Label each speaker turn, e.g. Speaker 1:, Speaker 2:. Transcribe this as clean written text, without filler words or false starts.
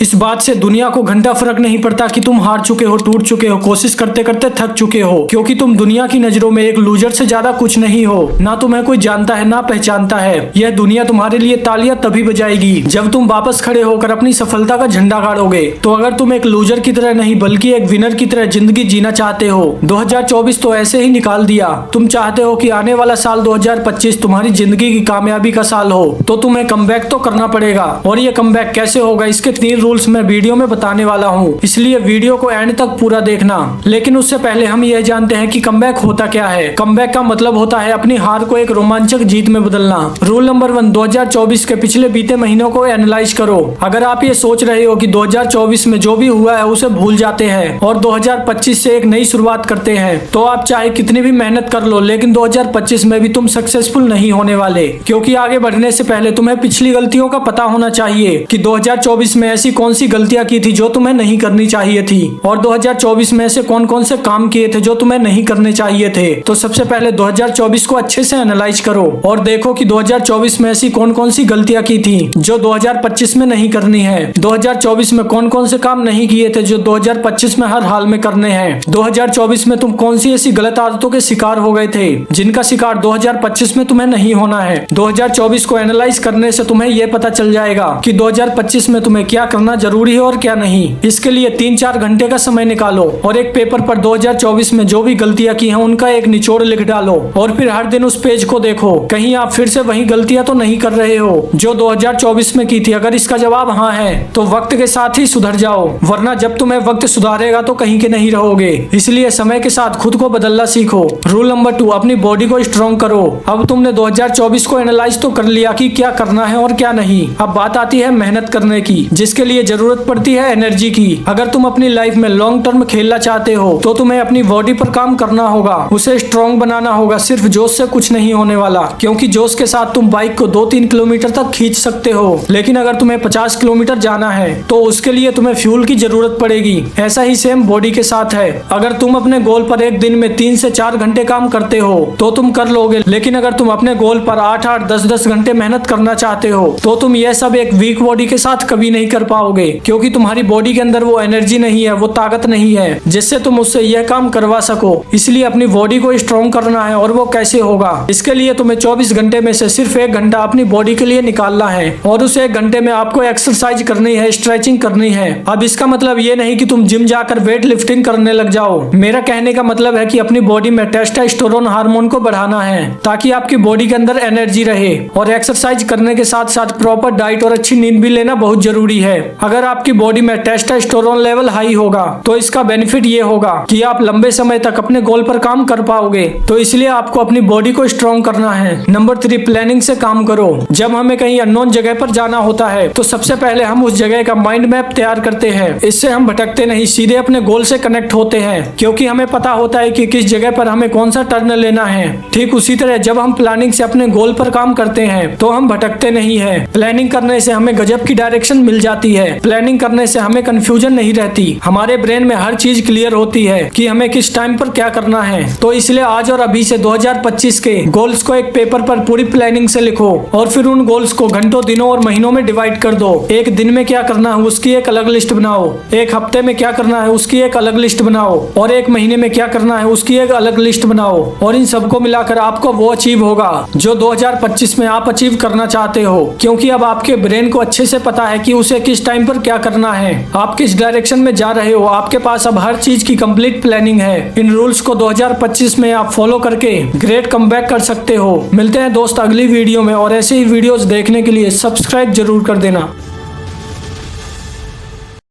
Speaker 1: इस बात से दुनिया को घंटा फर्क नहीं पड़ता कि तुम हार चुके हो, टूट चुके हो, कोशिश करते करते थक चुके हो, क्योंकि तुम दुनिया की नजरों में एक लूजर से ज्यादा कुछ नहीं हो। ना तुम्हें कोई जानता है ना पहचानता है। यह दुनिया तुम्हारे लिए तालियां तभी बजाएगी जब तुम वापस खड़े होकर अपनी सफलता का झंडा गाड़ोगे। तो अगर तुम एक लूजर की तरह नहीं बल्कि एक विनर की तरह जिंदगी जीना चाहते हो, 2024 तो ऐसे ही निकाल दिया। तुम चाहते हो कि आने वाला साल 2025 तुम्हारी जिंदगी की कामयाबी का साल हो, तो तुम्हें कमबैक तो करना पड़ेगा। और ये कमबैक कैसे होगा, इसके 3 रूल्स मैं वीडियो में बताने वाला हूँ, इसलिए वीडियो को एंड तक पूरा देखना। लेकिन उससे पहले हम यह जानते हैं कि कमबैक होता क्या है। कमबैक का मतलब होता है अपनी हार को एक रोमांचक जीत में बदलना। रूल नंबर 1, 2024 के पिछले बीते महीनों को एनालाइज करो। अगर आप ये सोच रहे हो कि 2024 में जो भी हुआ है उसे भूल जाते हैं और 2025 से एक नई शुरुआत करते हैं, तो आप चाहे कितनी भी मेहनत कर लो, लेकिन 2025 में भी तुम सक्सेसफुल नहीं होने वाले। क्योंकि आगे बढ़ने से पहले तुम्हें पिछली गलतियों का पता होना चाहिए कि 2024 में ऐसी कौन सी गलतियां की थी जो तुम्हें नहीं करनी चाहिए थी, और 2024 में ऐसे कौन कौन से काम किए थे जो तुम्हें नहीं करने चाहिए थे। तो सबसे पहले 2024 को अच्छे से एनालाइज करो और देखो कि 2024 में ऐसी कौन कौन सी गलतियां की थी जो 2025 में नहीं करनी है। 2024 में कौन कौन से काम नहीं किए थे जो 2025 में हर हाल में करने हैं। 2024 में तुम कौन सी ऐसी गलत आदतों के शिकार हो गए थे जिनका शिकार 2025 में तुम्हें नहीं होना है। 2024 को एनालाइज करने से तुम्हें यह पता चल जाएगा कि 2025 में तुम्हें क्या करना जरूरी है और क्या नहीं। इसके लिए 3-4 घंटे का समय निकालो और एक पेपर पर 2024 में जो भी गलतियां की हैं उनका एक निचोड़ लिख डालो और फिर हर दिन उस पेज को देखो, कहीं आप फिर से वही गलतियां तो नहीं कर रहे हो जो 2024 में की थी। अगर इसका जवाब हाँ है तो वक्त के साथ ही सुधर जाओ, वरना जब तुम्हें वक्त सुधारेगा तो कहीं के नहीं रहोगे। इसलिए समय के साथ खुद को बदलना सीखो। रूल नंबर 2, अपनी बॉडी को स्ट्रॉन्ग करो। अब तुमने 2024 को एनालाइज तो कर लिया कि क्या करना है और क्या नहीं। अब बात आती है मेहनत करने की, जिसके लिए जरूरत पड़ती है एनर्जी की। अगर तुम अपनी लाइफ में लॉन्ग टर्म खेलना चाहते हो तो तुम्हें अपनी बॉडी पर काम करना होगा, उसे स्ट्रॉन्ग बनाना होगा। सिर्फ जोश से कुछ नहीं होने वाला, क्योंकि जोश के साथ तुम बाइक को 2-3 किलोमीटर तक खींच सकते हो, लेकिन अगर तुम्हें 50 किलोमीटर जाना है तो उसके लिए तुम्हें फ्यूल की जरूरत पड़ेगी। ऐसा ही सेम बॉडी के साथ है। अगर तुम अपने गोल पर एक दिन में 3 से 4 घंटे काम करते हो तो तुम कर लोगे, लेकिन अगर तुम अपने गोल पर 8-8, 10-10 घंटे मेहनत करना चाहते हो तो तुम यह सब एक वीक बॉडी के साथ कभी नहीं कर पाओगे, क्योंकि तुम्हारी बॉडी के अंदर वो एनर्जी नहीं है, वो ताकत नहीं है जिससे तुम उससे यह काम करवा सको। इसलिए अपनी बॉडी को स्ट्रॉन्ग करना है। और वो कैसे होगा? इसके लिए तुम्हें 24 घंटे में से सिर्फ 1 घंटा अपनी बॉडी के लिए निकालना है और उस 1 घंटे में आपको एक्सरसाइज करनी है, स्ट्रेचिंग करनी है। अब इसका मतलब ये नहीं कि तुम जिम जाकर वेट लिफ्टिंग करने लग जाओ। मेरा कहने का मतलब है कि अपनी बॉडी में टेस्टोस्टेरोन हार्मोन को बढ़ाना है ताकि आपकी बॉडी के अंदर एनर्जी रहे। और एक्सरसाइज करने के साथ साथ प्रॉपर डाइट और अच्छी नींद भी लेना बहुत जरूरी है। अगर आपकी बॉडी में टेस्टोस्टेरोन लेवल हाई होगा तो इसका बेनिफिट ये होगा कि आप लंबे समय तक अपने गोल पर काम कर पाओगे। तो इसलिए आपको अपनी बॉडी को स्ट्रॉन्ग करना है। नंबर 3, प्लानिंग से काम करो। जब हमें कहीं अननोन जगह पर जाना होता है तो सबसे पहले हम उस जगह का माइंड मैप तैयार करते हैं। इससे हम भटकते नहीं, सीधे अपने गोल से कनेक्ट होते हैं, क्योंकि हमें पता होता है कि किस जगह पर हमें कौन सा टर्न लेना है। ठीक उसी तरह जब हम प्लानिंग से अपने गोल पर काम करते हैं तो हम भटकते नहीं है। प्लानिंग करने से हमें गजब की डायरेक्शन मिल जाती है। प्लानिंग करने से हमें कंफ्यूजन नहीं रहती। हमारे ब्रेन में हर चीज क्लियर होती है कि हमें किस टाइम पर क्या करना है। तो इसलिए आज और अभी से 2025 के गोल्स को एक पेपर पर पूरी प्लानिंग से लिखो और फिर उन गोल्स को घंटों, दिनों और महीनों में डिवाइड कर दो। एक दिन में क्या करना है उसकी एक अलग लिस्ट बनाओ, एक हफ्ते में क्या करना है उसकी एक अलग लिस्ट बनाओ, और एक महीने में क्या करना है उसकी एक अलग लिस्ट बनाओ। और इन सबको मिलाकर आपको वो अचीव होगा जो 2025 में आप अचीव करना चाहते हो, क्योंकि अब आपके ब्रेन को अच्छे से पता है कि उसे किस टाइम पर क्या करना है, आप किस डायरेक्शन में जा रहे हो। आपके पास अब हर चीज की कंप्लीट प्लानिंग है। इन रूल्स को 2025 में आप फॉलो करके ग्रेट कमबैक कर सकते हो। मिलते हैं दोस्त अगली वीडियो में, और ऐसे ही वीडियोस देखने के लिए सब्सक्राइब जरूर कर देना।